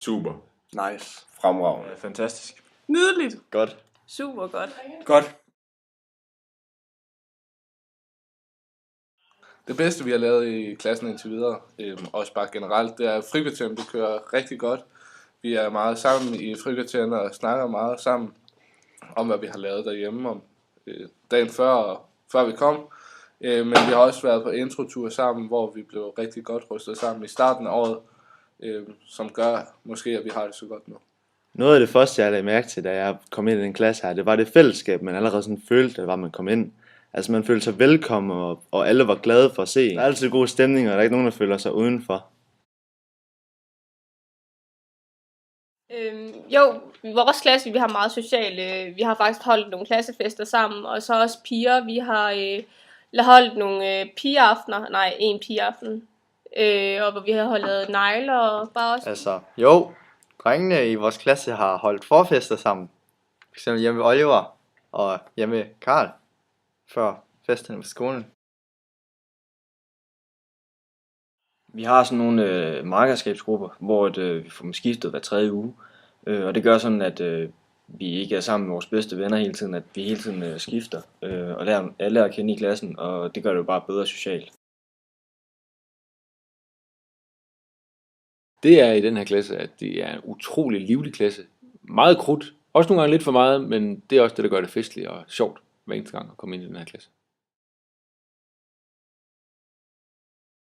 Super. Nice. Fremragende. Fantastisk. Nydeligt. Godt. Super godt. Godt. Det bedste, vi har lavet i klassen indtil videre, også bare generelt, det er frikvarteren. Det kører rigtig godt. Vi er meget sammen i frikvarteren og snakker meget sammen om, hvad vi har lavet derhjemme om dagen før vi kom. Men vi har også været på introtur sammen, hvor vi blev rigtig godt rustet sammen i starten af året, som gør måske, at vi har det så godt nu. Noget af det første, jeg lagde mærke til, da jeg kom ind i den klasse her, det var det fællesskab, man allerede sådan følte, da man kom ind. Altså man følte sig velkommen, og alle var glade for at se. Der er altid god stemning, og der er ikke nogen, der føler sig udenfor. Jo, i vores klasse, vi har meget sociale. Vi har faktisk holdt nogle klassefester sammen, og så også piger. Vi har holdt nogle pigeaftener, en pigeaften, og hvor vi har lavet negler og bare også... Altså, jo, drengene i vores klasse har holdt forfester sammen. For eksempel hjemme ved Oliver og hjemme ved Karl, før festerne på skolen. Vi har sådan nogle markerskabsgrupper, hvor vi får dem skiftet hver 3. uge. Og det gør sådan, at vi ikke er sammen med vores bedste venner hele tiden, at vi hele tiden skifter og lærer alle at kende i klassen, og det gør det jo bare bedre socialt. Det er i den her klasse, at det er en utrolig livlig klasse. Meget krudt. Også nogle gange lidt for meget, men det er også det, der gør det festligt og sjovt hver eneste gang at komme ind i den her klasse.